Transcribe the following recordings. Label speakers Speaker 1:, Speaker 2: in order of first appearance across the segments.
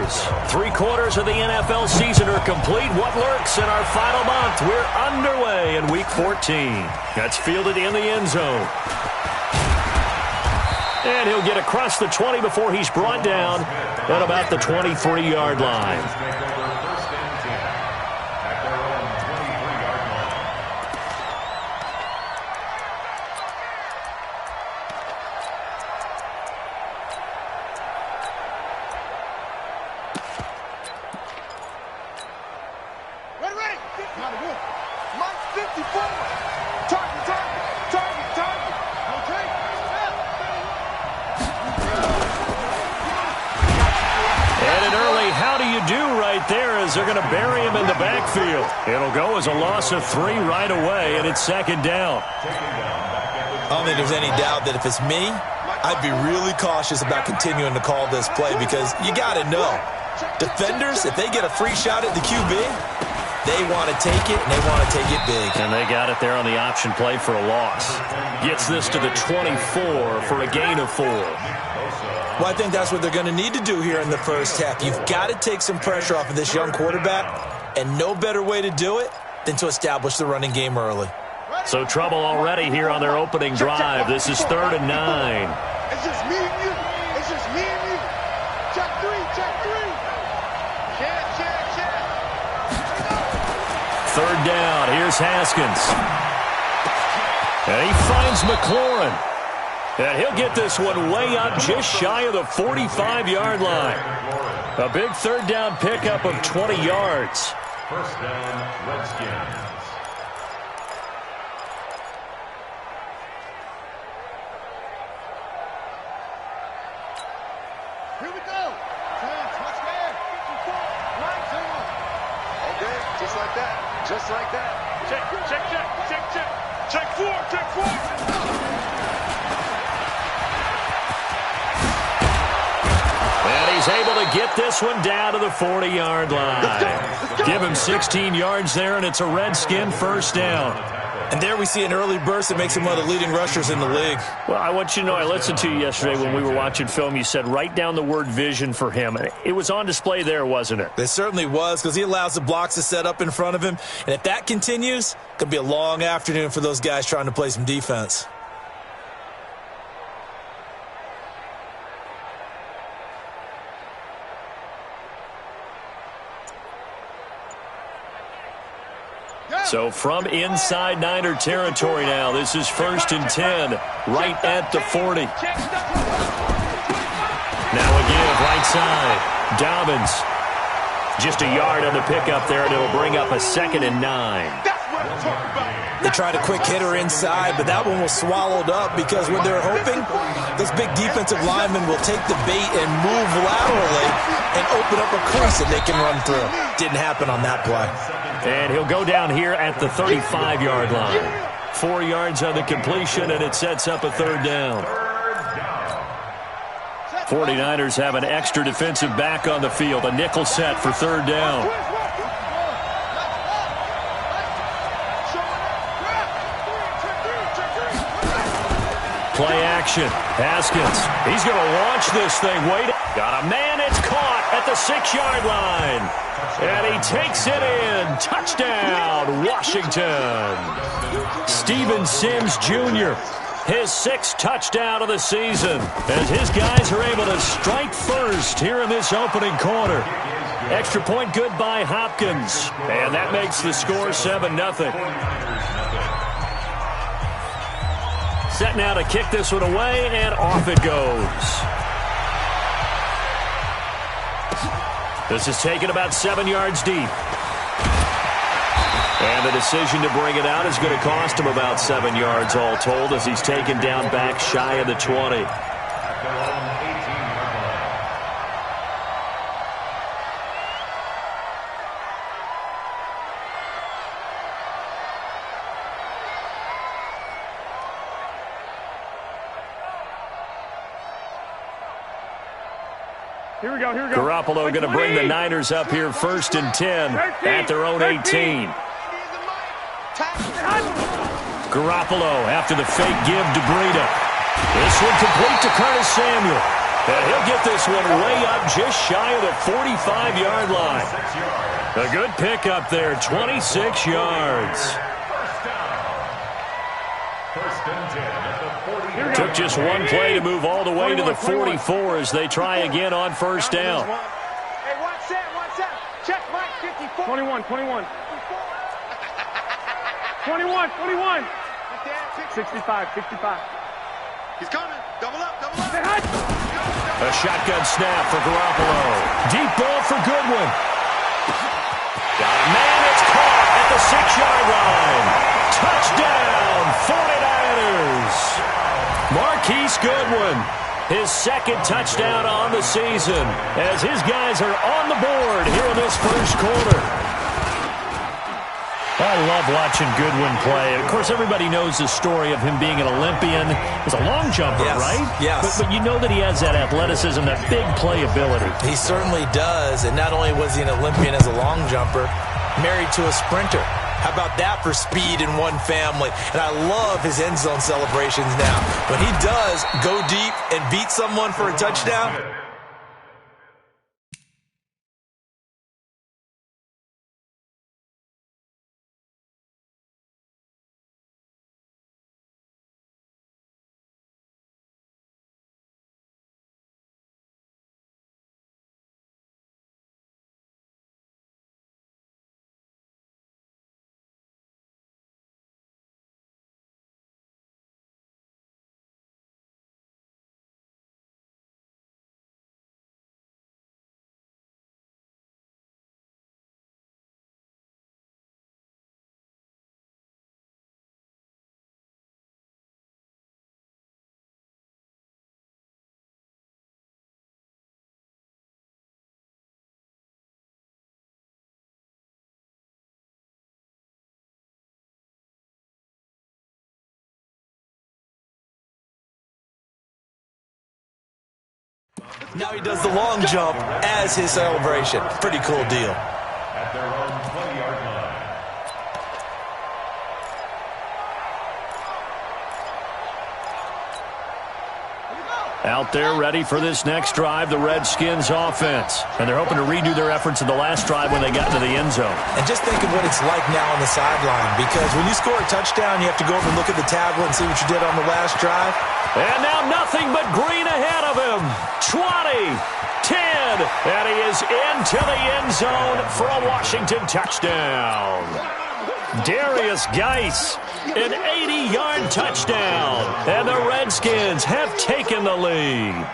Speaker 1: is. 3/4 of the NFL season are complete. What lurks in our final month? We're underway in Week 14. That's fielded in the end zone. And he'll get across the 20 before he's brought down at about the 23-yard line. They're going to bury him in the backfield. It'll go as a loss of 3 right away, and it's 2nd down.
Speaker 2: I don't think there's any doubt that if it's me, I'd be really cautious about continuing to call this play because you got to know, defenders, if they get a free shot at the QB, they want to take it, and they want to take it big.
Speaker 1: And they got it there on the option play for a loss. Gets this to the 24 for a gain of 4.
Speaker 2: Well, I think that's what they're going to need to do here in the first half. You've got to take some pressure off of this young quarterback, and no better way to do it than to establish the running game early.
Speaker 1: So trouble already here on their opening drive. This is 3rd and 9.
Speaker 3: It's just me and you. It's just me and you. Check 3, check 3. Check.
Speaker 1: 3rd down. Here's Haskins. And he finds McLaurin. And he'll get this one way up just shy of the 45-yard line. A big 3rd down pickup of 20 yards.
Speaker 4: First down, Redskins.
Speaker 3: Here we go. Touchdown. Okay, just like that. Just like that.
Speaker 4: Check 4.
Speaker 1: And he's able to get this one down to the 40-yard line. Give him 16 yards there, and it's a Redskin 1st down.
Speaker 2: And there we see an early burst that makes him one of the leading rushers in the league.
Speaker 1: Well, I want you to know, I listened to you yesterday when we were watching film. You said write down the word vision for him. It was on display there, wasn't it?
Speaker 2: It certainly was, because he allows the blocks to set up in front of him. And if that continues, it could be a long afternoon for those guys trying to play some defense.
Speaker 1: So from inside Niner territory now, this is 1st and 10, right at the 40. Now a give, right side. Dobbins. Just a yard on the pickup there, and it'll bring up a 2nd and 9.
Speaker 2: They tried a quick hitter inside, but that one was swallowed up because what they're hoping, those big defensive linemen will take the bait and move laterally and open up a crease that they can run through. Didn't happen on that play.
Speaker 1: And he'll go down here at the 35-yard line. 4 yards on the completion, and it sets up a 3rd down. 49ers have an extra defensive back on the field. A nickel set for 3rd down. Play action. Haskins. He's going to launch this thing. Wait. Got a man. It's caught at the 6-yard line. And he takes it in. Touchdown, Washington. Steven Sims Jr., his 6th touchdown of the season, as his guys are able to strike first here in this opening quarter. Extra point good by Hopkins. And that makes the score 7-0. Set now to kick this one away, and off it goes. This is taken about 7 yards deep. And the decision to bring it out is going to cost him about 7 yards all told, as he's taken down back shy of the 20.
Speaker 4: Here we go.
Speaker 1: Garoppolo going to bring the Niners up here 1st and 10 at their own 18. Garoppolo after the fake give to Breida. This one complete to Curtis Samuel. And he'll get this one way up just shy of the 45-yard line. A good pickup there, 26 yards.
Speaker 4: First and 10 at the 40.
Speaker 1: Took just one play to move all the way to the 44 as they try again on first down.
Speaker 3: Hey, watch that. Check Mike, 54.
Speaker 5: 21. 65. 65.
Speaker 3: He's coming. Double up.
Speaker 1: A shotgun snap for Garoppolo. Deep ball for Goodwin. Got a man that's caught at the 6-yard line. Touchdown, 49ers. Marquise Goodwin, his second touchdown on the season as his guys are on the board here in this first quarter. I love watching Goodwin play. Of course, everybody knows the story of him being an Olympian. He's a long jumper,
Speaker 2: yes,
Speaker 1: right?
Speaker 2: Yes.
Speaker 1: But you know that he has that athleticism, that big play ability.
Speaker 2: He certainly does. And not only was he an Olympian as a long jumper, married to a sprinter. How about that for speed in one family? And I love his end zone celebrations now. When he does go deep and beat someone for a touchdown, now he does the long jump as his celebration. Pretty cool deal.
Speaker 4: At their own 20-yard line.
Speaker 1: Out there ready for this next drive, the Redskins offense. And they're hoping to redo their efforts in the last drive when they got into the end zone.
Speaker 2: And just think of what it's like now on the sideline, because when you score a touchdown, you have to go over and look at the tablet and see what you did on the last drive.
Speaker 1: And now nothing but green ahead of him. 20, 10, and he is into the end zone for a Washington touchdown. Darius Geis, an 80-yard touchdown, and the Redskins have taken the lead.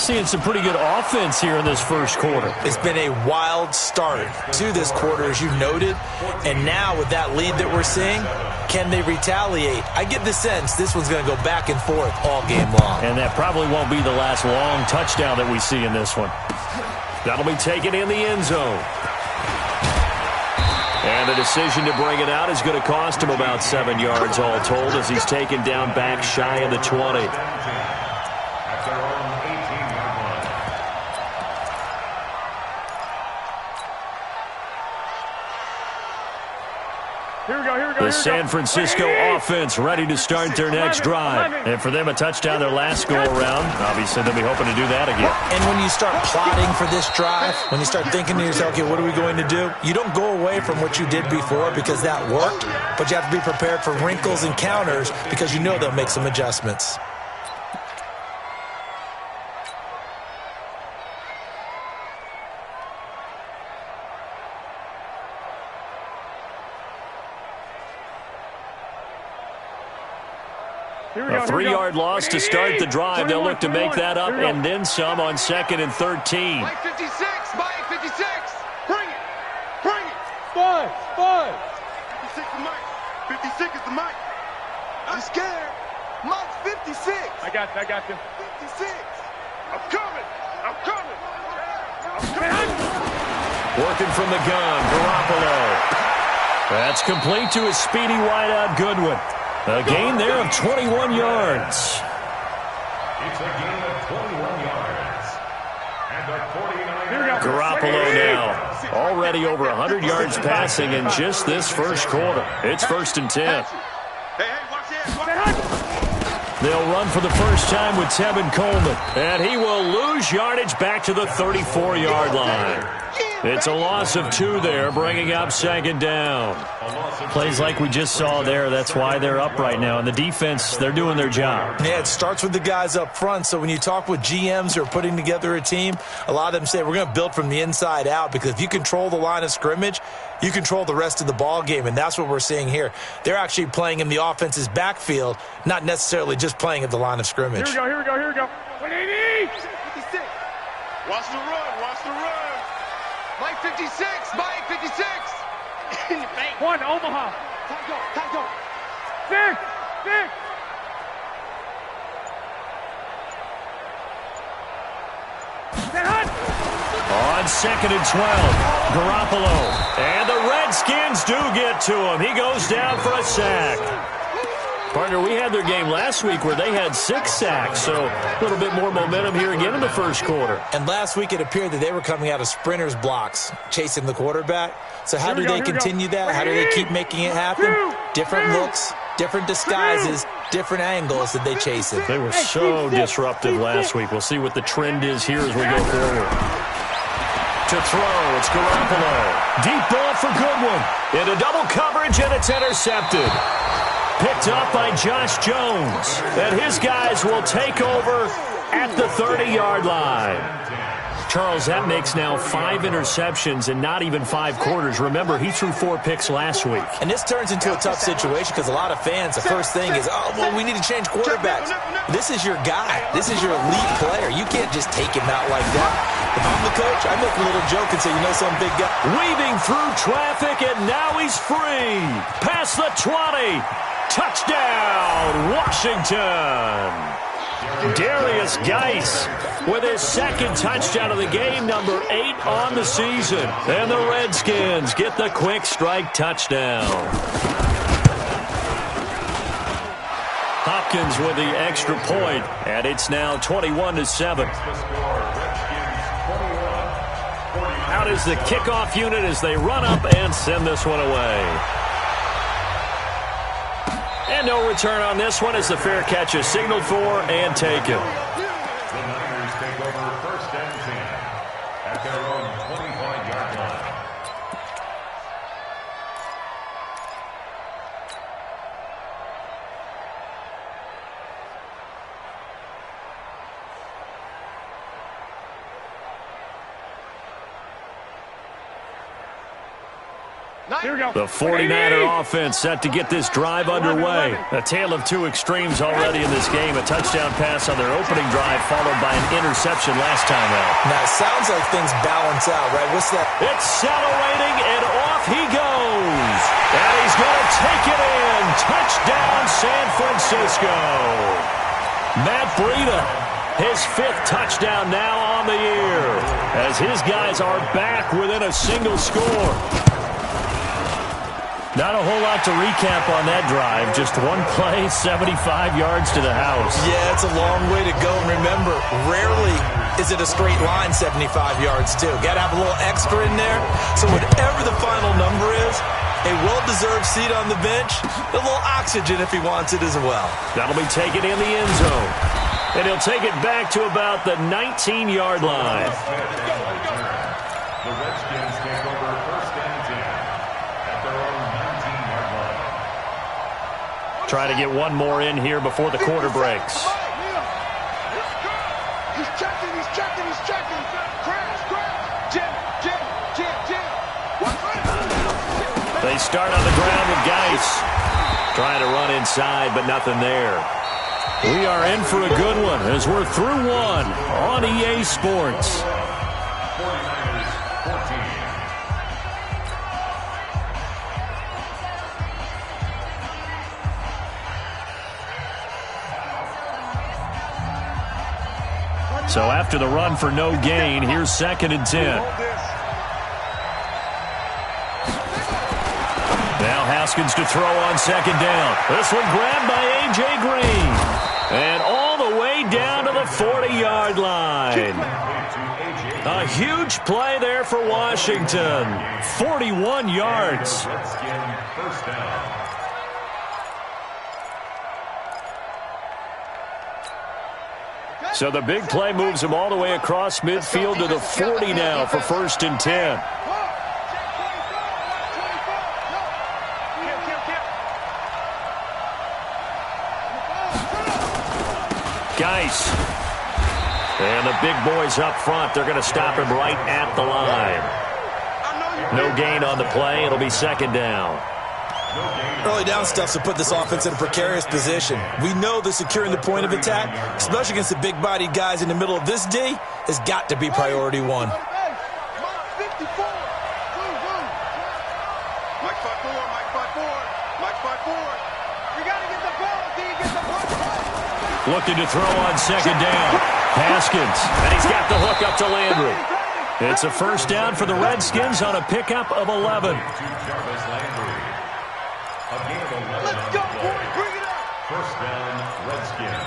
Speaker 1: Seeing some pretty good offense here in this first quarter.
Speaker 2: It's been a wild start to this quarter, as you noted, and now with that lead that we're seeing, can they retaliate? I get the sense this one's going to go back and forth all game long.
Speaker 1: And that probably won't be the last long touchdown that we see in this one. That'll be taken in the end zone. And the decision to bring it out is going to cost him about 7 yards all told as he's taken down back shy of the 20.
Speaker 4: At their own 18-yard line.
Speaker 5: Here we go.
Speaker 1: The San Francisco offense ready to start their next drive. And for them, a touchdown their last go-around. Obviously, they'll be hoping to do that again.
Speaker 2: And when you start plotting for this drive, when you start thinking to yourself, okay, what are we going to do? You don't go away from what you did before because that worked, but you have to be prepared for wrinkles and counters because you know they'll make some adjustments.
Speaker 1: A 3-yard loss to start the drive. They'll look to make that up and then some on 2nd and 13.
Speaker 3: Mike 56, Mike 56. Bring it.
Speaker 5: Spud.
Speaker 3: 56 is Mike. 56 is the Mike. I'm scared. Mike 56.
Speaker 5: I got you.
Speaker 3: 56. I'm coming.
Speaker 1: Working from the gun, Garoppolo. That's complete to his speedy wideout Goodwin. A gain there of 21 yards.
Speaker 4: It's a gain of 21 yards. And a 49-yard.
Speaker 1: Garoppolo now already over 100 yards passing in just this first quarter. It's 1st and 10.
Speaker 3: Hey, watch this.
Speaker 1: They'll run for the first time with Tevin Coleman. And he will lose yardage back to the 34-yard line. It's a loss of 2 there, bringing up second down.
Speaker 6: Plays like we just saw there, that's why they're up right now. And the defense, they're doing their job.
Speaker 2: Yeah, it starts with the guys up front. So when you talk with GMs who are putting together a team, a lot of them say we're going to build from the inside out, because if you control the line of scrimmage, you control the rest of the ball game, and that's what we're seeing here. They're actually playing in the offense's backfield, not necessarily just playing at the line of scrimmage.
Speaker 5: Here we go. 180!
Speaker 3: 56. Watch the run. Mike 56. Mike 56. In your face.
Speaker 5: 1, Omaha.
Speaker 3: Time go.
Speaker 5: 6.
Speaker 1: On second and 12, Garoppolo. And the Redskins do get to him. He goes down for a sack. Partner, we had their game last week where they had 6 sacks, so a little bit more momentum here again in the first quarter.
Speaker 2: And last week it appeared that they were coming out of sprinters blocks, chasing the quarterback. So how do they continue that? How do they keep making it happen? Different looks, different disguises, different angles that they chase it.
Speaker 1: They were so disruptive last week. We'll see what the trend is here as we go forward. To throw, it's Garoppolo. Deep ball for Goodwin. Into double coverage, and it's intercepted. Picked up by Josh Jones. And his guys will take over at the 30-yard line. Charles, that makes now 5 interceptions in not even 5 quarters. Remember, he threw 4 picks last week.
Speaker 2: And this turns into a tough situation because a lot of fans, the first thing is, oh, well, we need to change quarterbacks. This is your guy. This is your elite player. You can't just take him out like that. If I'm the coach, I make a little joke and say, you know, some big guy.
Speaker 1: Weaving through traffic, and now he's free. Past the 20. Touchdown, Washington. Darius Geis with his second touchdown of the game, number 8 on the season. And the Redskins get the quick strike touchdown. Hopkins with the extra point, and it's now 21-7. Out is the kickoff unit as they run up and send this one away. And no return on this one as the fair catch is signaled for and taken.
Speaker 4: The Niners take over first and 10 at their own 25-yard line.
Speaker 1: The 49er offense set to get this drive underway. A tale of 2 extremes already in this game. A touchdown pass on their opening drive followed by an interception last time out.
Speaker 2: Now, it sounds like things balance out, right? What's that?
Speaker 1: It's accelerating, and off he goes. And he's going to take it in. Touchdown, San Francisco. Matt Breida, his 5th touchdown now on the year, as his guys are back within a single score. Not a whole lot to recap on that drive. Just one play, 75 yards to the house.
Speaker 2: Yeah, it's a long way to go. And remember, rarely is it a straight line 75 yards, too. Got to have a little extra in there. So whatever the final number is, a well-deserved seat on the bench, a little oxygen if he wants it as well.
Speaker 1: That'll be taken in the end zone. And he'll take it back to about the 19-yard line.
Speaker 4: The Redskins take over first and 10 at their own 19-yard line.
Speaker 1: Try to get one more in here before the quarter breaks.
Speaker 3: He's checking. Crash. Jim.
Speaker 1: They start on the ground with Geis. Trying to run inside, but nothing there. We are in for a good one as we're through one on EA Sports.
Speaker 4: 49ers 14.
Speaker 1: So after the run for no gain, here's second and 10. Now Haskins to throw on second down. This one grabbed by A.J. Green. And all the way down to the 40-yard line. A huge play there for Washington. 41 yards.
Speaker 4: Redskin first down.
Speaker 1: So the big play moves him all the way across midfield to the 40 now for 1st and 10. Geis. And the big boys up front, they're going to stop him right at the line. No gain on the play. It'll be 2nd down.
Speaker 2: Early down stuff to put this offense in a precarious position. We know that securing the point of attack, especially against the big-bodied guys in the middle of this D, has got to be priority one.
Speaker 1: Looking to throw on 2nd down. Haskins, and he's got the hook up to Landry. It's a 1st down for the Redskins on a pickup of 11.
Speaker 3: Let's go, boys. Bring it up.
Speaker 4: 1st down, Redskins.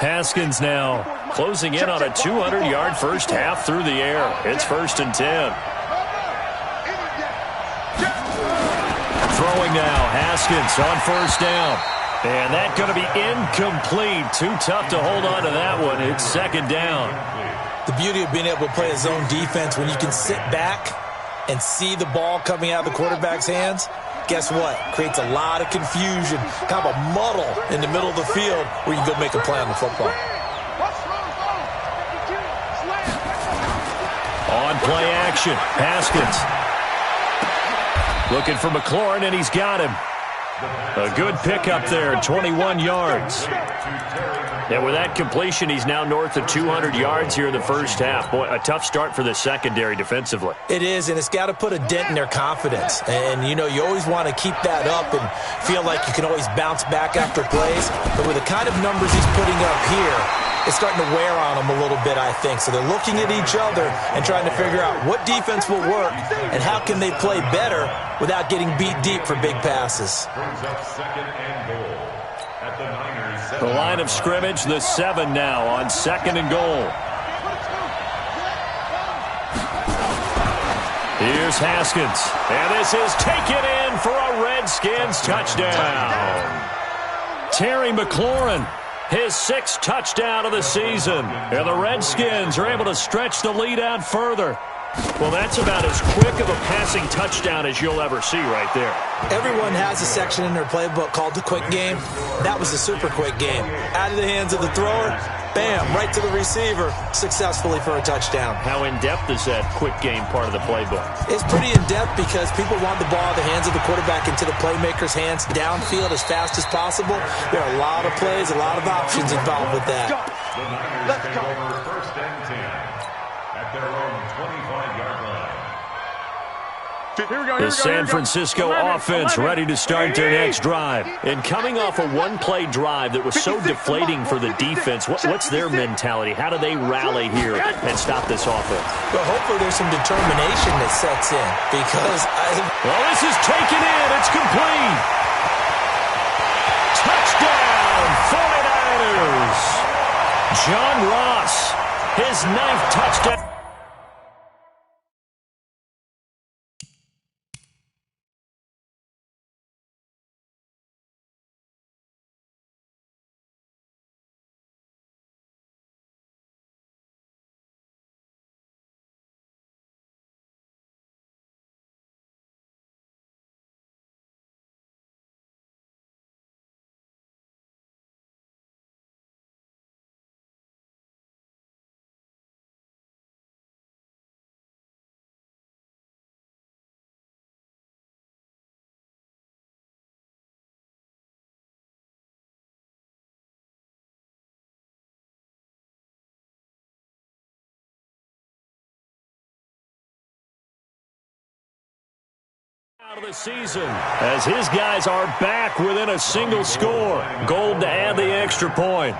Speaker 1: Haskins now closing in on a 200-yard first half through the air. It's 1st and 10. Throwing now, Haskins on 1st down. And that's going to be incomplete. Too tough to hold on to that one. It's 2nd down.
Speaker 2: The beauty of being able to play a zone defense when you can sit back and see the ball coming out of the quarterback's hands, guess what? Creates a lot of confusion, kind of a muddle in the middle of the field where you can go make a play on the football.
Speaker 1: On play action, Haskins. Looking for McLaurin, and he's got him. A good pickup there, 21 yards. And with that completion, he's now north of 200 yards here in the first half. Boy, a tough start for the secondary defensively.
Speaker 2: It is, and it's got to put a dent in their confidence. And, you know, you always want to keep that up and feel like you can always bounce back after plays. But with the kind of numbers he's putting up here, it's starting to wear on them a little bit, I think. So they're looking at each other and trying to figure out what defense will work and how can they play better without getting beat deep for big passes.
Speaker 4: Brings up 2nd and goal at the Niners.
Speaker 1: The line of scrimmage, the 7 now on 2nd and goal. Here's Haskins. And this is taken in for a Redskins touchdown. Terry McLaurin, his 6th touchdown of the season. And the Redskins are able to stretch the lead out further. Well, that's about as quick of a passing touchdown as you'll ever see right there.
Speaker 2: Everyone has a section in their playbook called the quick game. That was the super quick game. Out of the hands of the thrower, bam, right to the receiver, successfully for a touchdown.
Speaker 1: How in-depth is that quick game part of the playbook?
Speaker 2: It's pretty in-depth because people want the ball out of the hands of the quarterback into the playmaker's hands downfield as fast as possible. There are a lot of plays, a lot of options involved with that.
Speaker 4: The Niners take over 1st and 10 at their own 25-yard line.
Speaker 1: The San Francisco offense ready to start their next drive. And coming off a one-play drive that was so deflating for the defense, what's their mentality? How do they rally here and stop this offense?
Speaker 2: Well, hopefully there's some determination that sets in because
Speaker 1: well, this is taken in. It's complete. Touchdown, 49ers. John Ross, his 9th touchdown. Out of the season as his guys are back within a single score. Gold to add the extra point.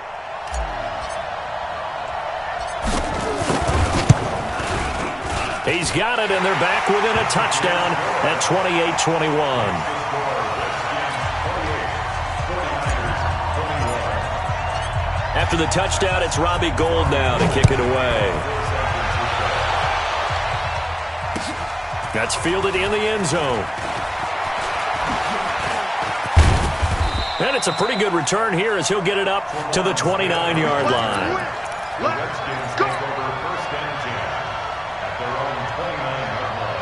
Speaker 1: He's got it, and they're back within a touchdown at 28-21. After the touchdown, it's Robbie Gould now to kick it away. That's fielded in the end zone. And it's a pretty good return here as he'll get it up to the 29-yard line.
Speaker 4: The Redskins take over first and 10 at their own 29-yard line.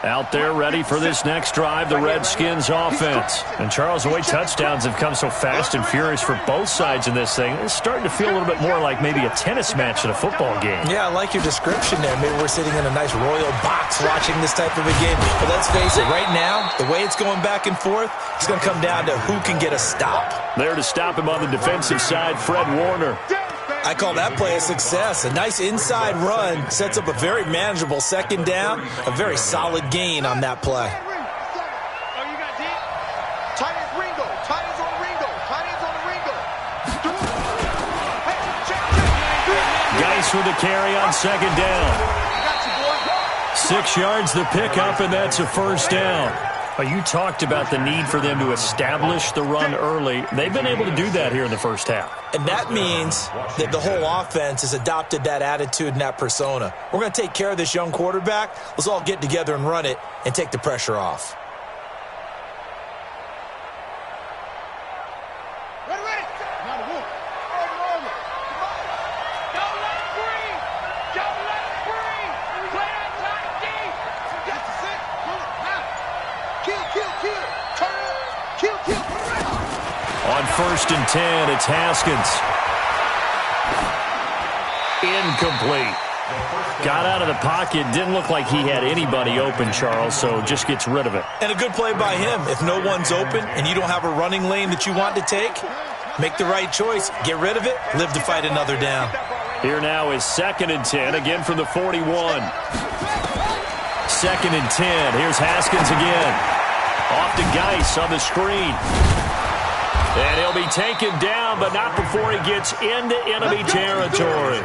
Speaker 1: Out there ready for this next drive, the Redskins offense. And Charles, the way touchdowns have come so fast and furious for both sides in this thing, it's starting to feel a little bit more like maybe a tennis match at a football game.
Speaker 2: Yeah, I like your description there. Maybe we're sitting in a nice royal box watching this type of a game. But let's face it, right now, the way it's going back and forth, it's going to come down to who can get a stop.
Speaker 1: There to stop him on the defensive side, Fred Warner.
Speaker 2: I call that play a success. A nice inside run sets up a very manageable second down, a very solid gain on that play.
Speaker 3: Oh, you got deep? Tight ends Ringo. Tight ends on Ringo. Tight ends on Ringo. Hey, check.
Speaker 1: Geis with the carry on second down.
Speaker 3: Got you, boy.
Speaker 1: 6 yards the pickup, and that's a first down. You talked about the need for them to establish the run early. They've been able to do that here in the first half.
Speaker 2: And that means that the whole offense has adopted that attitude and that persona. We're going to take care of this young quarterback. Let's all get together and run it and take the pressure off.
Speaker 3: Ready. Now the wolf. Over. Don't let it breathe. Don't let it breathe. Play outside deep. That's the set. Now. Kill. Turn it up. Kill.
Speaker 1: On first and 10, it's Haskins. Incomplete. Got out of the pocket. Didn't look like he had anybody open, Charles, so just gets rid of it.
Speaker 2: And a good play by him. If no one's open and you don't have a running lane that you want to take, make the right choice. Get rid of it. Live to fight another down.
Speaker 1: Here now is second and 10, again from the 41. Second and 10. Here's Haskins again. Off to Geis on the screen. And he'll be taken down, but not before he gets into enemy territory.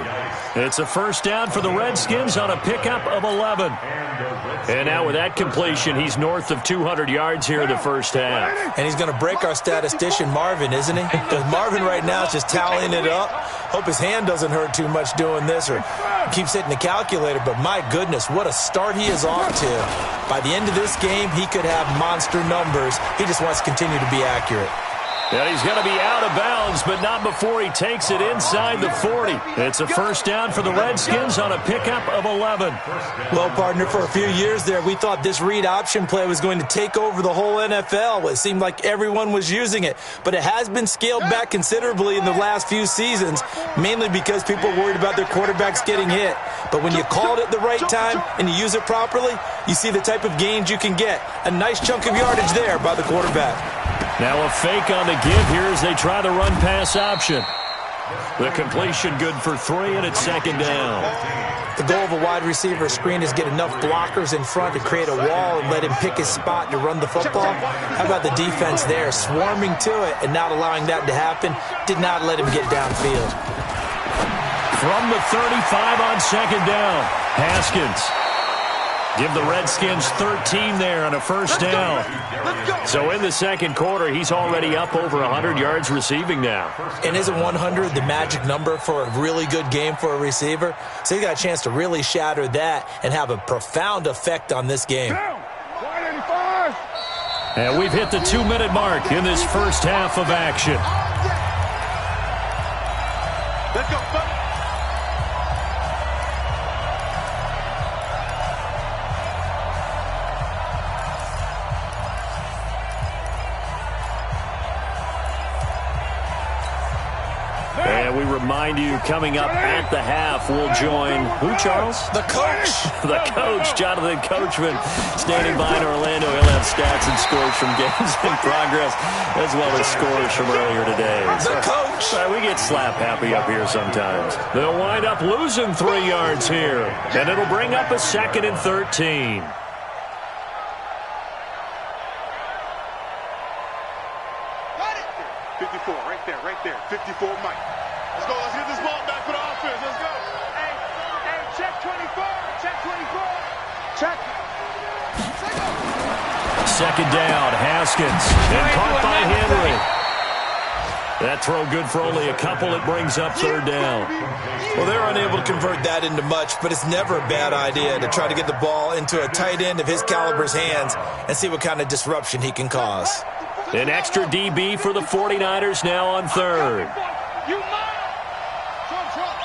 Speaker 1: It's a first down for the Redskins on a pickup of 11. And now with that completion, he's north of 200 yards here in the first half.
Speaker 2: And he's going to break our statistician, Marvin, isn't he? Because Marvin right now is just tallying it up. Hope his hand doesn't hurt too much doing this or keeps hitting the calculator. But my goodness, what a start he is off to. By the end of this game, he could have monster numbers. He just wants to continue to be accurate.
Speaker 1: And he's going to be out of bounds, but not before he takes it inside the 40. It's a first down for the Redskins on a pickup of 11.
Speaker 2: Well, partner, for a few years there, we thought this read option play was going to take over the whole NFL. It seemed like everyone was using it, but it has been scaled back considerably in the last few seasons, mainly because people are worried about their quarterbacks getting hit. But when you call it at the right time and you use it properly, you see the type of gains you can get. A nice chunk of yardage there by the quarterback.
Speaker 1: Now a fake on the give here as they try the run-pass option. The completion good for 3, and it's second down.
Speaker 2: The goal of a wide receiver screen is get enough blockers in front to create a wall and let him pick his spot to run the football. How about the defense there, swarming to it and not allowing that to happen? Did not let him get downfield.
Speaker 1: From the 35 on second down, Haskins. Give the Redskins 13 there on a first down. So in the second quarter, he's already up over 100 yards receiving now.
Speaker 2: And isn't 100 the magic number for a really good game for a receiver? So he got a chance to really shatter that and have a profound effect on this game.
Speaker 1: And we've hit the 2-minute mark in this first half of action.
Speaker 3: Let's go, buddy.
Speaker 1: And we remind you, coming up at the half, we'll join who, Charles?
Speaker 2: The coach.
Speaker 1: The coach, Jonathan Coachman, standing by in Orlando. He'll have stats and scores from games in progress, as well as scores from earlier today.
Speaker 2: The coach.
Speaker 1: We get slap happy up here sometimes. They'll wind up losing 3 yards here, and it'll bring up a second and 13.
Speaker 3: Right there. 54, Mike. Let's go. Let's get this ball back for the offense. Let's go. Hey, check 24. Check 24. Check.
Speaker 1: Second down, Haskins. And caught by Henry. That throw good for only a couple. It brings up third down.
Speaker 2: Well, they're unable to convert that into much, but it's never a bad idea to try to get the ball into a tight end of his caliber's hands and see what kind of disruption he can cause.
Speaker 1: An extra DB for the 49ers now on third.
Speaker 3: You mind? Trump.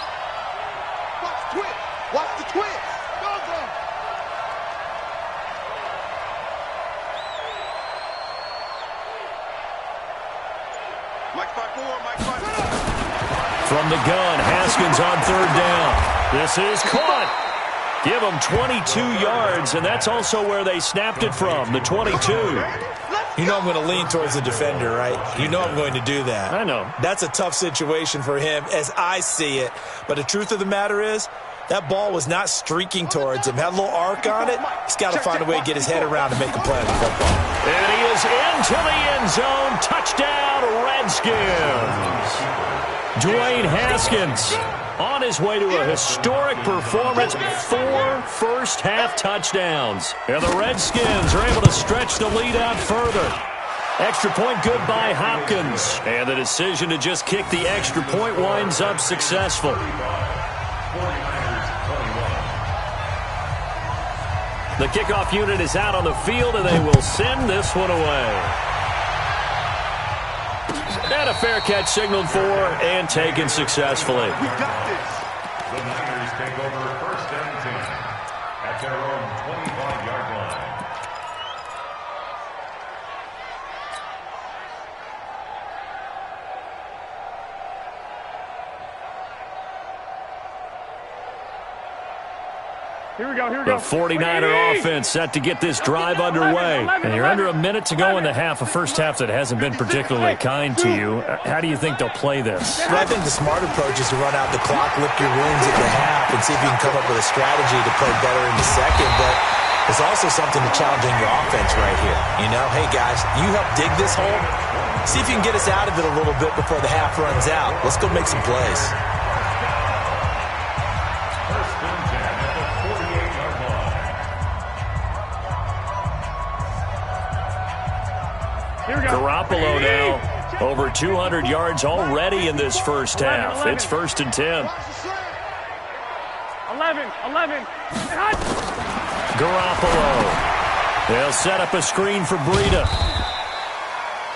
Speaker 3: Watch the twist. Watch the twist. Go. Mike 5-4, Mike 5-4.
Speaker 1: From the gun, Haskins on third down. This is caught. Give them 22 yards, and that's also where they snapped it from, the 22.
Speaker 2: You know I'm going to lean towards the defender, right? You know I'm going to do that.
Speaker 1: I know.
Speaker 2: That's a tough situation for him as I see it. But the truth of the matter is, that ball was not streaking towards him. Had a little arc on it. He's got to find a way to get his head around and make a play on the football.
Speaker 1: And he is into the end zone. Touchdown, Redskins. Dwayne Haskins on his way to a historic performance, 4 first-half touchdowns. And the Redskins are able to stretch the lead out further. Extra point good by Hopkins. And the decision to just kick the extra point winds up successful. The kickoff unit is out on the field, and they will send this one away. And a fair catch signaled for and taken successfully.
Speaker 3: We got this.
Speaker 4: The Niners take over first and 10 at their own 25-yard line.
Speaker 5: Here we go.
Speaker 1: The 49er offense set to get this drive underway. And you're under a minute to go in the half, a first half that hasn't been particularly kind to you. How do you think they'll play this?
Speaker 2: Well, I think the smart approach is to run out the clock, lick your wounds at the half, and see if you can come up with a strategy to play better in the second. But there's also something to challenging your offense right here. You know, hey, guys, you help dig this hole. See if you can get us out of it a little bit before the half runs out. Let's go make some plays.
Speaker 1: Garoppolo now over 200 yards already in this first half. It's first and 10.
Speaker 5: 11.
Speaker 1: Garoppolo. They'll set up a screen for Breida.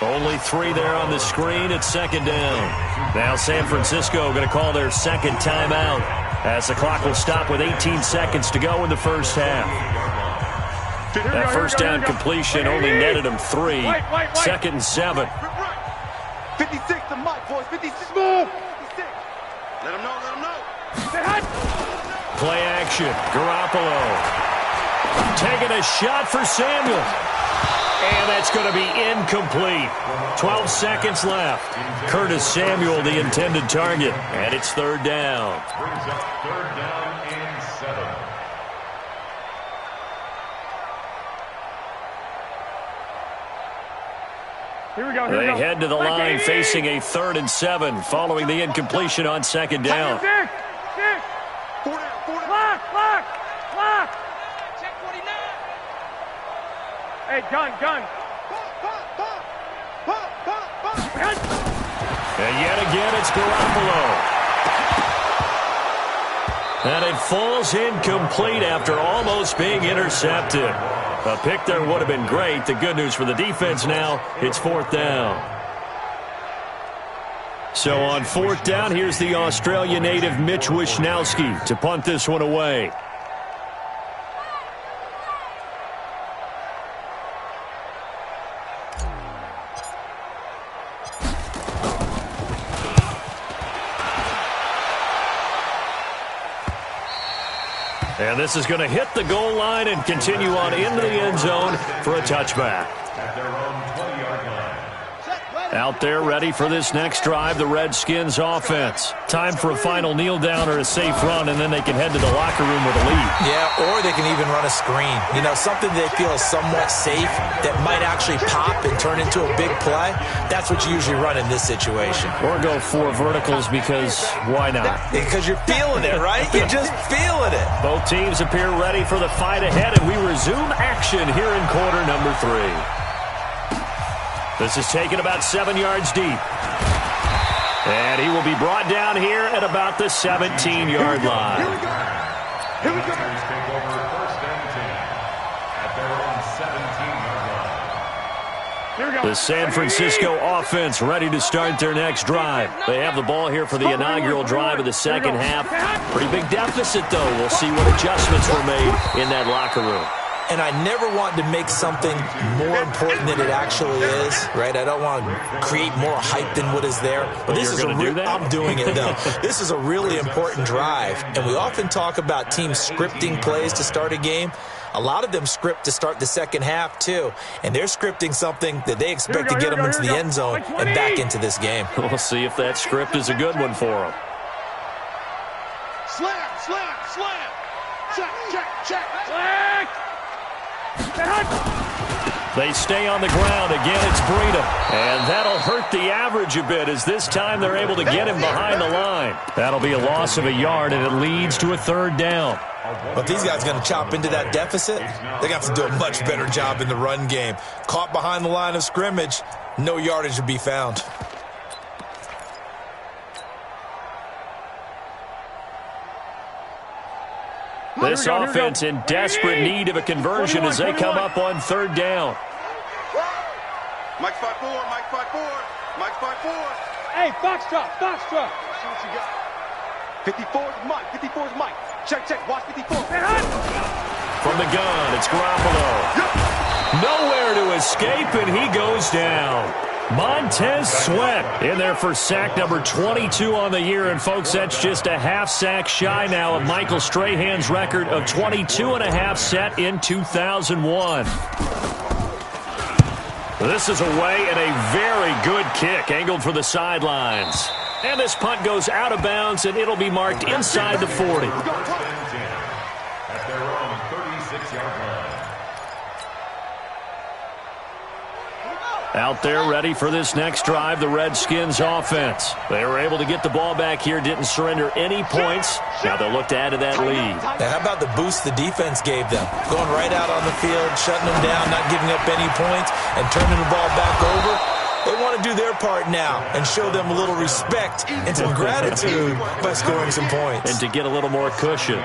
Speaker 1: Only 3 there on the screen. It's second down. Now San Francisco going to call their second timeout as the clock will stop with 18 seconds to go in the first half. That first down completion only netted him 3. Second and 7.
Speaker 3: 56 to Mike, boys. 56. Move. 56. Let him know.
Speaker 1: Play action. Garoppolo. Taking a shot for Samuel. And that's going to be incomplete. 12 seconds left. Curtis Samuel, the intended target. And it's third down.
Speaker 4: Brings up third down and 7.
Speaker 5: Here we go.
Speaker 1: They head to the line facing a 3rd and 7 following the incompletion on second down.
Speaker 5: 6.
Speaker 3: 40.
Speaker 5: Clock.
Speaker 3: Check 49.
Speaker 5: Hey, gun.
Speaker 3: Pop.
Speaker 1: And yet again, it's Garoppolo. And it falls incomplete after almost being intercepted. A pick there would have been great. The good news for the defense now, it's 4th down. So on 4th down, here's the Australia native Mitch Wishnowsky to punt this one away. And this is going to hit the goal line and continue on into the end zone for a touchback.
Speaker 4: At their own 20-yard line.
Speaker 1: Out there ready for this next drive, the Redskins offense. Time for a final kneel down or a safe run, and then they can head to the locker room with a lead.
Speaker 2: Yeah, or they can even run a screen. You know, something they feel is somewhat safe that might actually pop and turn into a big play. That's what you usually run in this situation.
Speaker 1: Or go 4 verticals because why not?
Speaker 2: Because you're feeling it, right? You're just feeling it.
Speaker 1: Both teams appear ready for the fight ahead, and we resume action here in quarter number 3. This is taken about 7 yards deep. will be brought down here at about the 17-yard line.
Speaker 4: Here we go. Here we go. Take over first and 10 at their own 17-yard line.
Speaker 5: Here we go.
Speaker 1: The San Francisco offense ready to start their next drive. They have the ball here for the inaugural drive of the second half. Pretty big deficit, though. We'll see what adjustments were made in that locker room.
Speaker 2: And I never want to make something more important than it actually is, right? I don't want to create more hype than what is there. But this is I'm doing it, though. This is a really important drive. And we often talk about teams scripting plays to start a game. A lot of them script to start the second half, too. And they're scripting something that they expect to get them into the end zone and back into this game.
Speaker 1: We'll see if that script is a good one for them.
Speaker 3: Slam, slam, slam. Check, check, check.
Speaker 5: Flag.
Speaker 1: They stay on the ground. Again, it's Breedham. And that'll hurt the average a bit as this time they're able to get him behind the line. That'll be a loss of a yard, and it leads to a third down.
Speaker 2: But these guys are going to chop into that deficit. They're going to have to do a much better job in the run game. Caught behind the line of scrimmage, no yardage to be found.
Speaker 1: This offense in desperate need of a conversion as they come up on third down.
Speaker 3: Mike 5-4, Mike 5-4, Mike 5-4.
Speaker 5: Hey, foxtrot, foxtrot.
Speaker 3: See what you got. 54 is Mike, 54 is Mike. Check, check, watch 54.
Speaker 1: From the gun, it's Garoppolo. Nowhere to escape, and he goes down. Montez Sweat in there for sack number 22 on the year. And, folks, that's just a half sack shy now of Michael Strahan's record of 22.5 set in 2001. This is away and a very good kick angled for the sidelines. And this punt goes out of bounds, and it'll be marked inside the 40.
Speaker 4: At their own 36-yard line.
Speaker 1: Out there ready for this next drive, the Redskins offense. They were able to get the ball back here, didn't surrender any points. Now they'll look to add to that lead.
Speaker 2: Now, how about the boost the defense gave them? Going right out on the field, shutting them down, not giving up any points, and turning the ball back over. They want to do their part now and show them a little respect and some gratitude by scoring some points.
Speaker 1: And to get a little more cushion.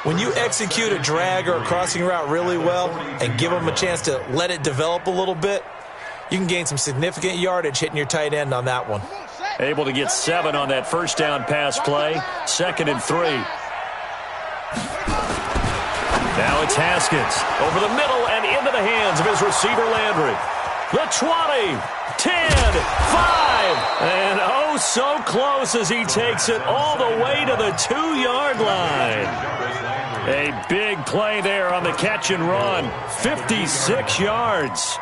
Speaker 2: When you execute a drag or a crossing route really well and give them a chance to let it develop a little bit, you can gain some significant yardage hitting your tight end on that one.
Speaker 1: Able to get 7 on that first down pass play. 2nd and 3. Now it's Haskins over the middle and into the hands of his receiver Landry. The 20, 10, 5, and oh so close as he takes it all the way to the 2-yard line. A big play there on the catch and run. 56 yards.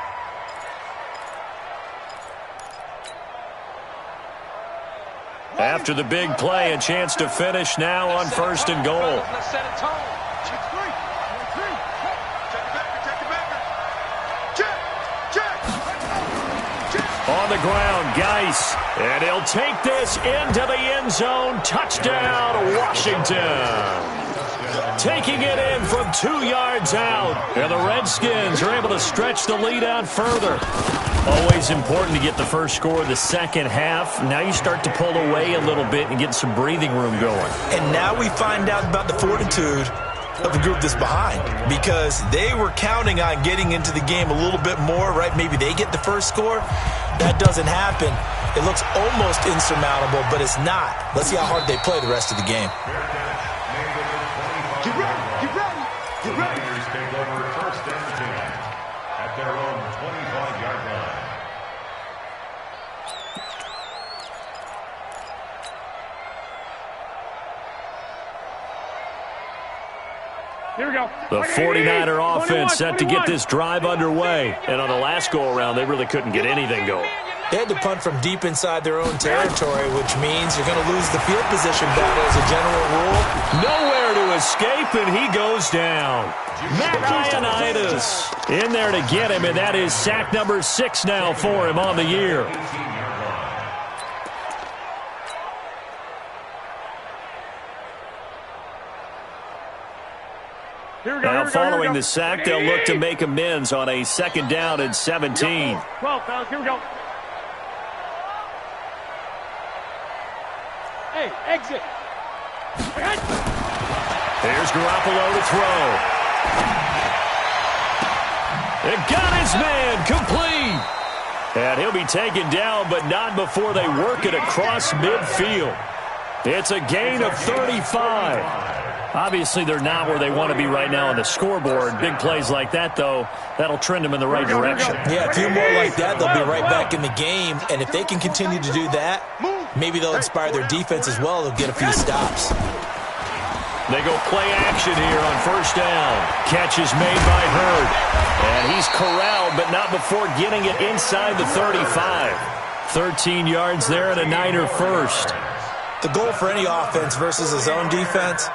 Speaker 1: After the big play, a chance to finish now on 1st and goal.
Speaker 3: Let's set a tone. Check 3. Check the backer, check the backer. Check, check.
Speaker 1: On the ground, Geis. And he'll take this into the end zone. Touchdown, Washington. Taking it in from 2 yards out. And the Redskins are able to stretch the lead out further. Always important to get the first score of the second half. Now you start to pull away a little bit and get some breathing room going.
Speaker 2: And now we find out about the fortitude of the group that's behind, because they were counting on getting into the game a little bit more, right? Maybe they get the first score. That doesn't happen. It looks almost insurmountable, but it's not. Let's see how hard they play the rest of the game.
Speaker 3: Get ready, get ready, get ready.
Speaker 4: Raiders take over first and 10 at their own 25-yard line.
Speaker 5: Here we go.
Speaker 1: The 49er offense set to get this drive underway. And on the last go-around, they really couldn't get anything going.
Speaker 2: They had to punt from deep inside their own territory, which means you're going to lose the field position battle as a general rule.
Speaker 1: Nowhere to escape, and he goes down. Matt Ioannidis in there to get him, and that is sack number 6 now for him on the year. Now, following the sack, they'll look to make amends on a 2nd down and 17.
Speaker 5: 12, fellas, here we go. Hey, exit.
Speaker 1: Here's Garoppolo to throw. It got his man complete. And he'll be taken down, but not before they work it across midfield. It's a gain of 35.
Speaker 6: Obviously, they're not where they want to be right now on the scoreboard. Big plays like that, though, that'll trend them in the right direction.
Speaker 2: Yeah, a few more like that, they'll be right back in the game. And if they can continue to do that, maybe they'll inspire their defense as well. They'll get a few stops.
Speaker 1: They go play action here on first down. Catch is made by Hurd. And he's corralled, but not before getting it inside the 35. 13 yards there and a Niner first.
Speaker 2: The goal for any offense versus his own defense,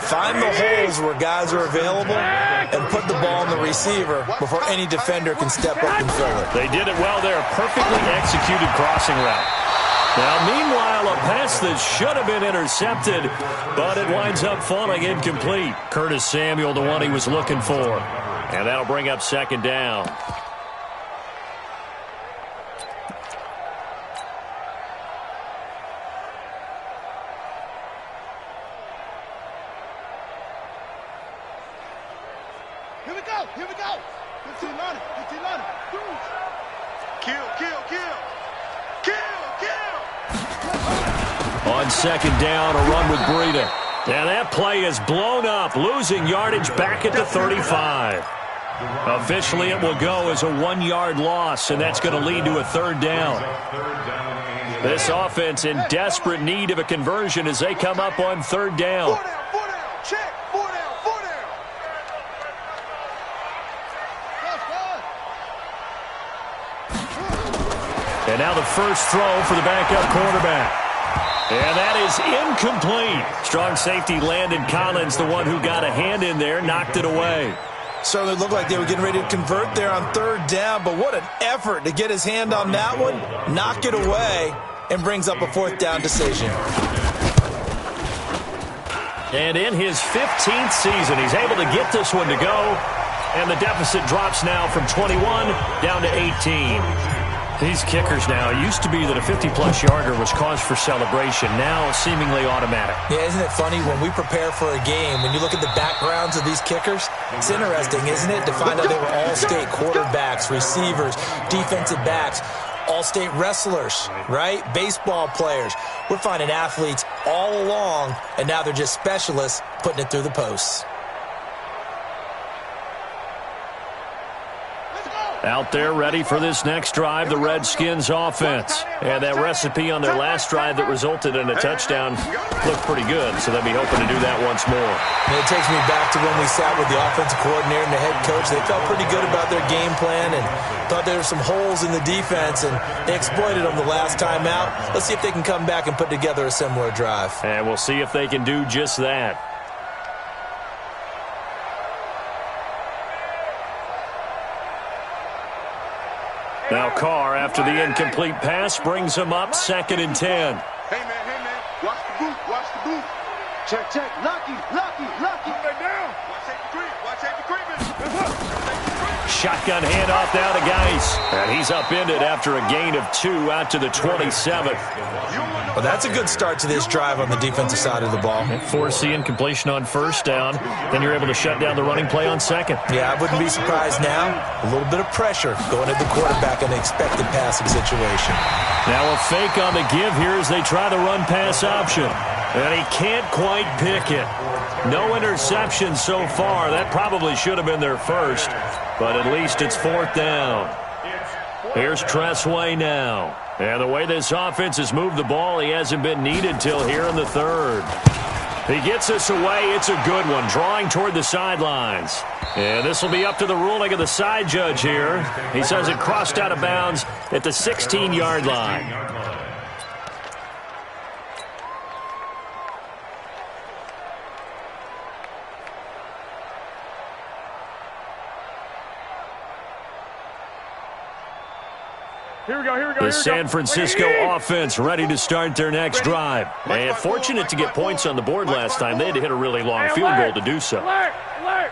Speaker 2: find the holes where guys are available and put the ball in the receiver before any defender can step up and fill it.
Speaker 1: They did it well there. Perfectly executed crossing route. Now, meanwhile, a pass that should have been intercepted, but it winds up falling incomplete. Curtis Samuel, the one he was looking for. And that'll bring up second down.
Speaker 3: Here we go. Here we go. 15 line. 15 line. Kill, kill, kill. Kill, kill.
Speaker 1: On second down, a run with Breida. And that play is blown up, losing yardage back at the 35. Officially, it will go as a 1-yard loss, and that's going to lead to a third down. This offense in desperate need of a conversion as they come up on third down.
Speaker 3: 4 down, 4 down. Check. 4 down, 4 down.
Speaker 1: And now the first throw for the backup quarterback. And that is incomplete. Strong safety Landon Collins, the one who got a hand in there, knocked it away.
Speaker 2: Certainly looked like they were getting ready to convert there on third down, but what an effort to get his hand on that one, knock it away, and brings up a fourth down decision.
Speaker 1: And in his 15th season, he's able to get this one to go, and the deficit drops now from 21 down to 18. These kickers now, it used to be that a 50-plus yarder was cause for celebration. Now, seemingly automatic.
Speaker 2: Yeah, isn't it funny when we prepare for a game, when you look at the backgrounds of these kickers, it's interesting, isn't it, to find out they were all-state quarterbacks, receivers, defensive backs, all-state wrestlers, right? Baseball players. We're finding athletes all along, and now they're just specialists putting it through the posts.
Speaker 1: Out there ready for this next drive, the Redskins offense. And that recipe on their last drive that resulted in a touchdown looked pretty good, so they'll be hoping to do that once more.
Speaker 2: And it takes me back to when we sat with the offensive coordinator and the head coach. They felt pretty good about their game plan and thought there were some holes in the defense, and they exploited them the last time out. Let's see if they can come back and put together a similar drive.
Speaker 1: And we'll see if they can do just that. Now Carr, after the incomplete pass, brings him up 2nd and 10.
Speaker 3: Hey, man. Watch the boot. Watch the boot. Check. Lucky. Stay down. Watch safety creeping.
Speaker 1: Shotgun handoff now to Geis. And he's upended after a gain of 2 out to the 27th.
Speaker 2: Well, that's a good start to this drive on the defensive side of the ball.
Speaker 6: Force the incompletion on first down. Then you're able to shut down the running play on second.
Speaker 2: Yeah, I wouldn't be surprised now. A little bit of pressure going at the quarterback in the expected passing situation.
Speaker 1: Now a fake on the give here as they try the run-pass option. And he can't quite pick it. No interception so far. That probably should have been their first. But at least it's 4th down. Here's Tressway now. And the way this offense has moved the ball, he hasn't been needed till here in the 3rd. He gets us away. It's a good one, drawing toward the sidelines. And this will be up to the ruling of the side judge here. He says it crossed out of bounds at the 16-yard line.
Speaker 5: Here we go.
Speaker 1: The San Francisco offense ready to start their next drive. And fortunate to get points on the board last time. They had to hit a really long field goal to do so.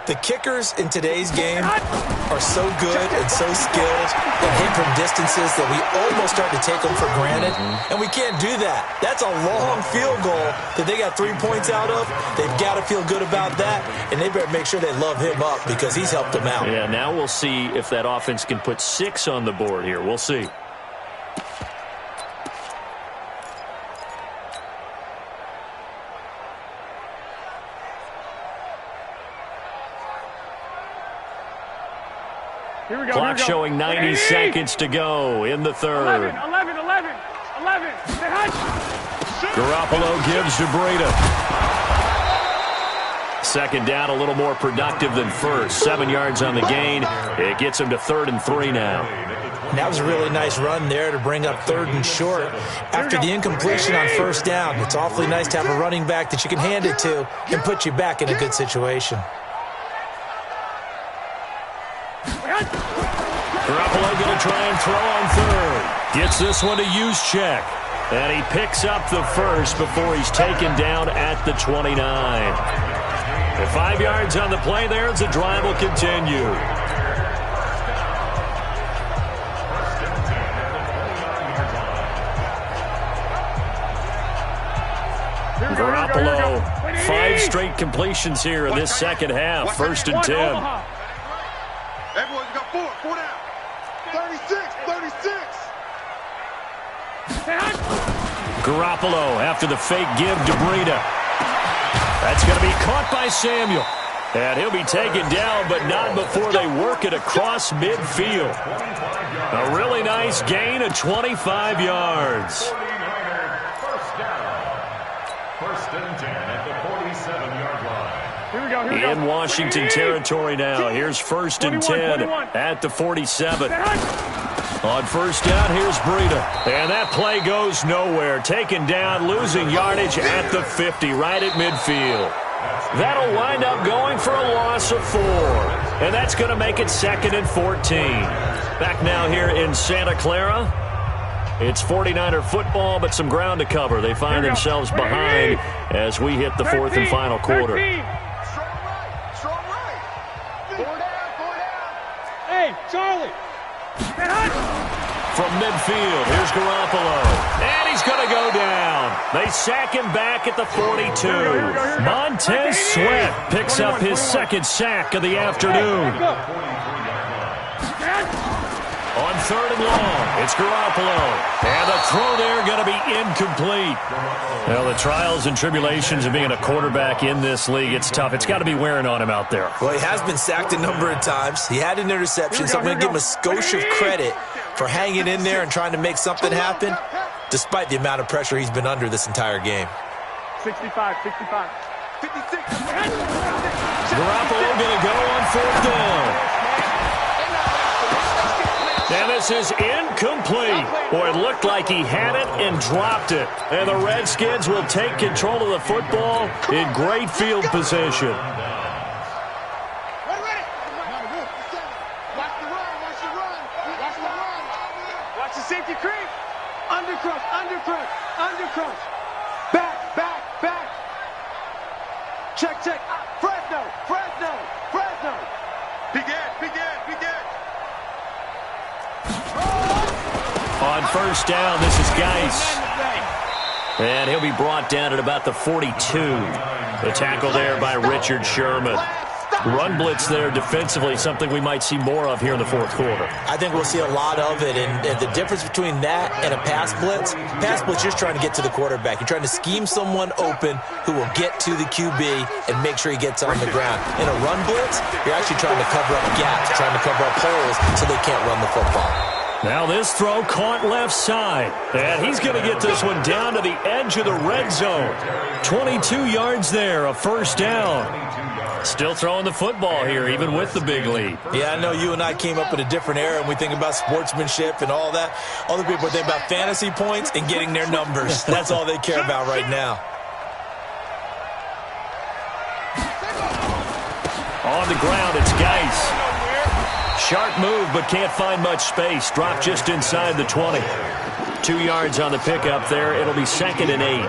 Speaker 2: The kickers in today's game are so good and so skilled and hit from distances that we almost start to take them for granted, and we can't do that. That's a long field goal that they got 3 points out of. They've got to feel good about that, and they better make sure they love him up because he's helped them out.
Speaker 6: Yeah, now we'll see if that offense can put 6 on the board here. We'll see.
Speaker 5: Here we go.
Speaker 6: Clock showing 90 seconds to go in the third.
Speaker 5: 11. Stay hot.
Speaker 6: Garoppolo gives to Breida. Second down, a little more productive than first. 7 yards on the gain. It gets him to 3rd and 3 now.
Speaker 2: And that was a really nice run there to bring up 3rd and short. After the incompletion on 1st down, it's awfully nice to have a running back that you can hand it to and put you back in a good situation.
Speaker 6: Garoppolo going to try and throw on 3rd. Gets this one to Juszczyk. And he picks up the first before he's taken down at the 29. And 5 yards on the play there as the drive will continue. Garoppolo, 5 straight completions here in this second half. 1st and 10.
Speaker 3: Everyone's got 4 down. 36.
Speaker 6: Garoppolo after the fake give to Breida. That's going to be caught by Samuel. And he'll be taken down, but not before they work it across midfield. A really nice gain of 25 yards.
Speaker 4: 1st down. 1st and 10 at the 47-yard line.
Speaker 5: Here we go.
Speaker 6: In Washington territory now. Here's 1st and 10 at the 47. On 1st down, here's Breida. And that play goes nowhere. Taken down, losing yardage at the 50, right at midfield. That'll wind up going for a loss of 4. And that's going to make it 2nd and 14. Back now here in Santa Clara. It's 49er football, but some ground to cover. They find themselves behind as we hit the 4th and final quarter.
Speaker 3: Strong right. 4 down.
Speaker 5: Hey, Charlie.
Speaker 6: From midfield, here's Garoppolo. And he's going to go down. They sack him back at the 42. Montez Sweat picks up his 2nd sack of the afternoon. On 3rd and long, it's Garoppolo. And the throw there going to be incomplete. Well, the trials and tribulations of being a quarterback in this league, it's tough. It's got to be wearing on him out there.
Speaker 2: Well, he has been sacked a number of times. He had an interception, so I'm going to give him a skosh of credit for hanging in there and trying to make something happen, despite the amount of pressure he's been under this entire game.
Speaker 5: 65.
Speaker 3: 56.
Speaker 6: Garoppolo going to go on 4th down. And this is incomplete. Boy, it looked like he had it and dropped it. And the Redskins will take control of the football in great field position.
Speaker 3: Ready. Watch the run. Watch the safety creep. Undercrush. Back. Check. Fresno. Big Ed.
Speaker 6: On 1st down, this is Geis. And he'll be brought down at about the 42. The tackle there by Richard Sherman. Run blitz there defensively, something we might see more of here in the 4th quarter.
Speaker 2: I think we'll see a lot of it, and the difference between that and a pass blitz, you're just trying to get to the quarterback. You're trying to scheme someone open who will get to the QB and make sure he gets on the ground. In a run blitz, you're actually trying to cover up gaps, trying to cover up holes so they can't run the football.
Speaker 6: Now this throw caught left side. And he's going to get this one down to the edge of the red zone. 22 yards there, a 1st down. Still throwing the football here, even with the big lead.
Speaker 2: Yeah, I know you and I came up in a different era, and we think about sportsmanship and all that. Other people think about fantasy points and getting their numbers. That's all they care about right now.
Speaker 6: On the ground, it's Geis. Sharp move, but can't find much space. Dropped just inside the 20. 2 yards on the pickup there. It'll be 2nd and 8.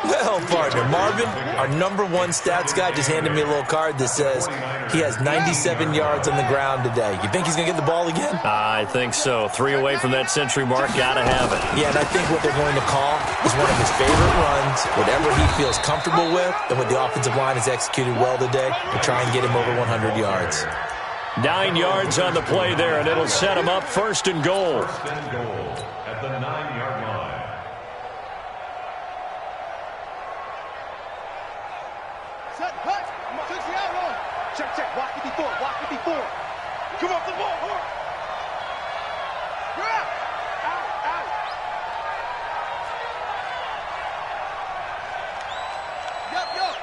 Speaker 2: Well, partner, Marvin, our #1 stats guy, just handed me a little card that says he has 97 yards on the ground today. You think he's going to get the ball again?
Speaker 6: I think so. 3 away from that century mark. Got to have it.
Speaker 2: Yeah, and I think what they're going to call is one of his favorite runs, whatever he feels comfortable with, and what the offensive line has executed well today to try and get him over 100 yards.
Speaker 6: 9 yards on the play there, and it'll set him up 1st and goal.
Speaker 4: First and goal at the 9-yard line.
Speaker 3: Set, hut. 60 out on. Check, check. Walk it before. Walk it before. Come off the ball. Hard. Grab. Out, out. Yup, yup.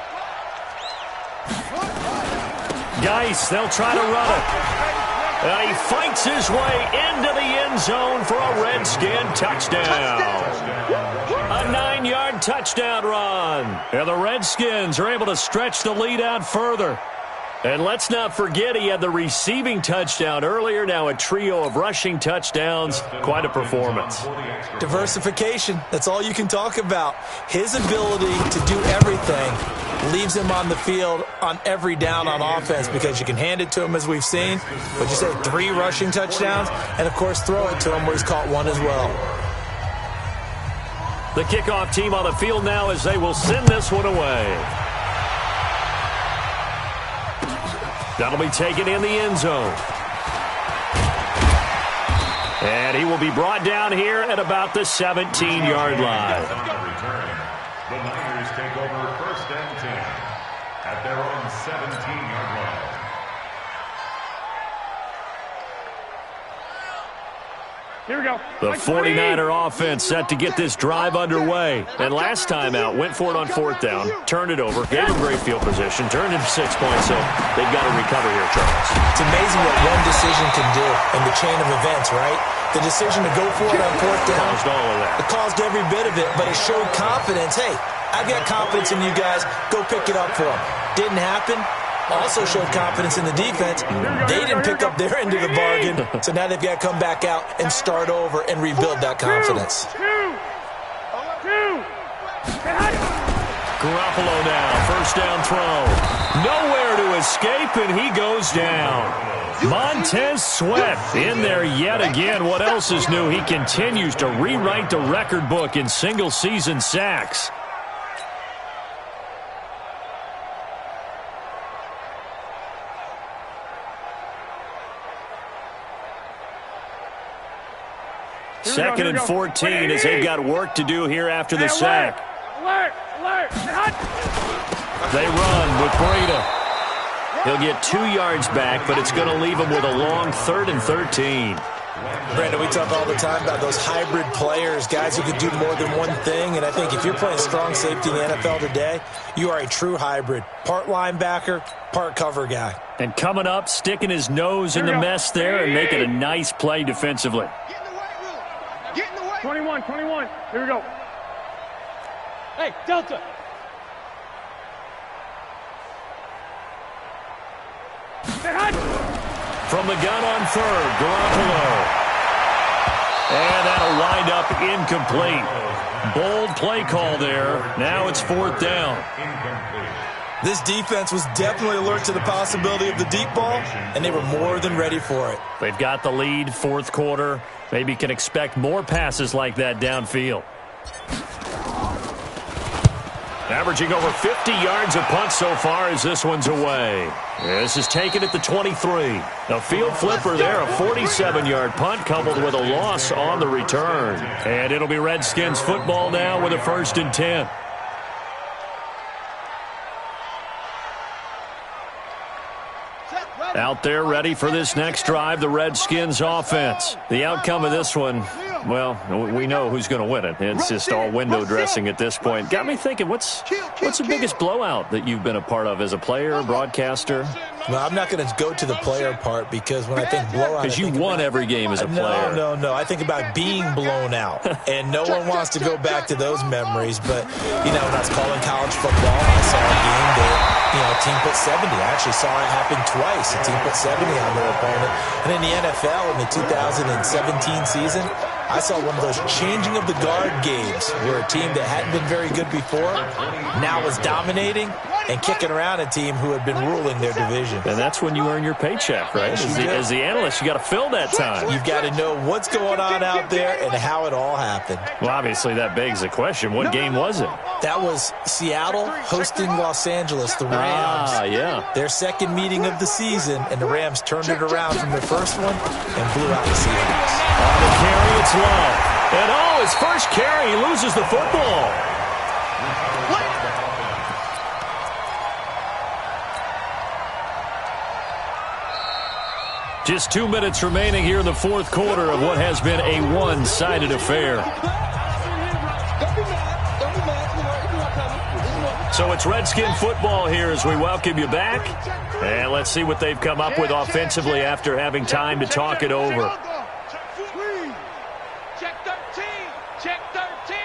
Speaker 6: Geis, they'll try to run it. And he fights his way into the end zone for a Redskin touchdown. A 9-yard touchdown run. And the Redskins are able to stretch the lead out further. And let's not forget he had the receiving touchdown earlier. Now a trio of rushing touchdowns. Quite a performance.
Speaker 2: Diversification, that's all you can talk about. His ability to do everything leaves him on the field on every down on offense because you can hand it to him as we've seen. But you say 3 rushing touchdowns and, of course, throw it to him where he's caught 1 as well.
Speaker 6: The kickoff team on the field now as they will send this one away. That'll be taken in the end zone. And he will be brought down here at about the 17-yard line.
Speaker 4: On the return, the Niners take over 1st and 10 at their own 17-yard line.
Speaker 5: Here we go.
Speaker 6: The 49er offense set to get this drive underway. And last time out, went for it on 4th down, turned it over, gave him great field position, turned it 6 points, so they've got to recover here, Charles.
Speaker 2: It's amazing what one decision can do in the chain of events, right? The decision to go for it on 4th down.
Speaker 6: Caused all of that.
Speaker 2: It caused every bit of it, but it showed confidence. Hey, I've got confidence in you guys. Go pick it up for them. Didn't happen. Also showed confidence in the defense. They didn't pick up their end of the bargain, so now they've got to come back out and start over and rebuild that confidence.
Speaker 6: Garoppolo now, 1st down throw. Nowhere to escape, and he goes down. Montez Sweat in there yet again. What else is new? He continues to rewrite the record book in single-season sacks. Second and 14 as they've got work to do here after the sack.
Speaker 5: Alert! Alert!
Speaker 6: They run with Breida. He'll get 2 yards back, but it's going to leave him with a long 3rd and 13.
Speaker 2: Brandon, we talk all the time about those hybrid players, guys who can do more than one thing, and I think if you're playing strong safety in the NFL today, you are a true hybrid. Part linebacker, part cover guy.
Speaker 6: And coming up, sticking his nose in the mess there and making a nice play defensively.
Speaker 5: 21, 21. Here we go. Hey, Delta.
Speaker 6: From the gun on 3rd, Garoppolo. And that'll wind up incomplete. Bold play call there. Now it's 4th down.
Speaker 2: This defense was definitely alert to the possibility of the deep ball, and they were more than ready for it.
Speaker 6: They've got the lead, 4th quarter. Maybe can expect more passes like that downfield. Averaging over 50 yards a punt so far as this one's away. This is taken at the 23. A field flipper there, a 47-yard punt coupled with a loss on the return. And it'll be Redskins football now with a 1st and 10. Out there ready for this next drive, the Redskins offense. The outcome of this one, well, we know who's going to win it. It's just all window dressing at this point. Got me thinking, what's the biggest blowout that you've been a part of as a player, broadcaster?
Speaker 2: Well, I'm not going to go to the player part because when I think blowout...
Speaker 6: Because you won every game as a player.
Speaker 2: No. I think about being blown out. And no one wants to go back to those memories. But, you know, when I was calling college football, I saw a game that, a team put 70. I actually saw it happen twice. A team put 70 on their opponent. And in the NFL in the 2017 season, I saw one of those changing of the guard games where a team that hadn't been very good before now was dominating and kicking around a team who had been ruling their division.
Speaker 6: And that's when you earn your paycheck, right? As the analyst, you got to fill that time.
Speaker 2: You've got to know what's going on out there and how it all happened.
Speaker 6: Well, obviously, that begs the question, what game was it?
Speaker 2: That was Seattle hosting Los Angeles, the Rams.
Speaker 6: Yeah.
Speaker 2: Their second meeting of the season, and the Rams turned it around from their first one and blew out the Seahawks.
Speaker 6: On the carry, it's Love. And his first carry, he loses the football. Just 2 minutes remaining here in the fourth quarter of what has been a one-sided affair. So it's Redskin football here as we welcome you back. And let's see what they've come up with offensively after having time to talk it over.
Speaker 3: Check 13. Check 13.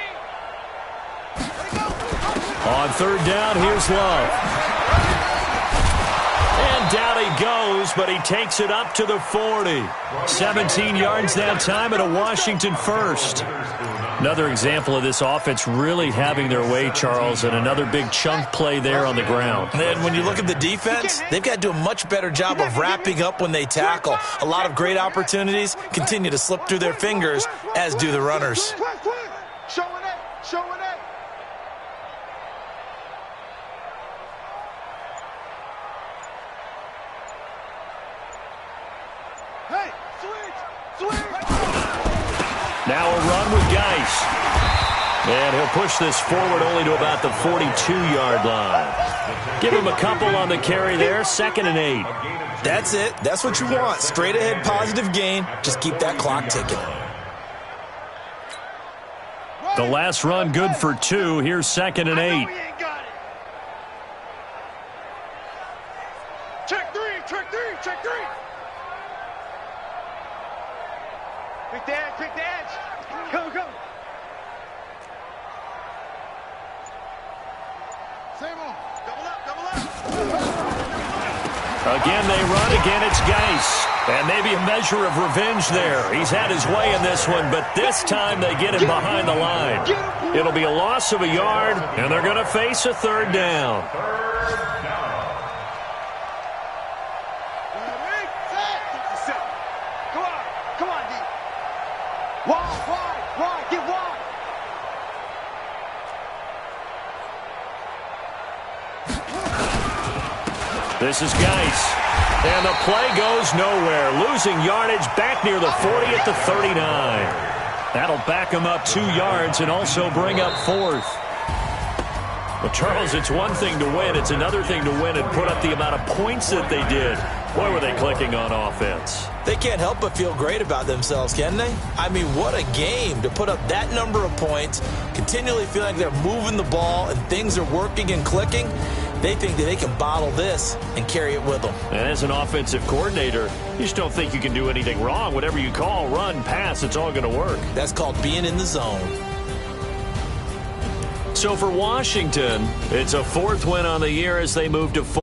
Speaker 6: On third down, here's Love. And down he goes, but he takes it up to the 40. 17 yards that time and a Washington first. Another example of this offense really having their way, Charles, and another big chunk play there on the ground.
Speaker 2: And when you look at the defense, they've got to do a much better job of wrapping up when they tackle. A lot of great opportunities continue to slip through their fingers, as do the runners.
Speaker 3: Showing it. Showing it. Hey, switch.
Speaker 6: Now a run with Geis. And he'll push this forward only to about the 42-yard line. Give him a couple on the carry there, 2nd and 8.
Speaker 2: That's it. That's what you want. Straight ahead positive gain. Just keep that clock ticking.
Speaker 6: The last run good for 2. Here's 2nd and 8.
Speaker 3: Check 3. Quick the edge. Go. Same on. Double up.
Speaker 6: Again, they run. Again, it's Geis. And maybe a measure of revenge there. He's had his way in this one, but this time they get him behind the line. It'll be a loss of a yard, and they're going to face a third down.
Speaker 3: Come on, D. Wide. Get wide.
Speaker 6: This is Geis. And the play goes nowhere. Losing yardage back near the 40 at the 39. That'll back him up 2 yards and also bring up 4th. Well, Charles, it's one thing to win. It's another thing to win and put up the amount of points that they did. Boy, were they clicking on offense.
Speaker 2: They can't help but feel great about themselves, can they? I mean, what a game to put up that number of points, continually feeling like they're moving the ball and things are working and clicking. They think that they can bottle this and carry it with them.
Speaker 6: And as an offensive coordinator, you just don't think you can do anything wrong. Whatever you call, run, pass, it's all going to work.
Speaker 2: That's called being in the zone.
Speaker 6: So for Washington, it's a 4th win on the year as they move to 4.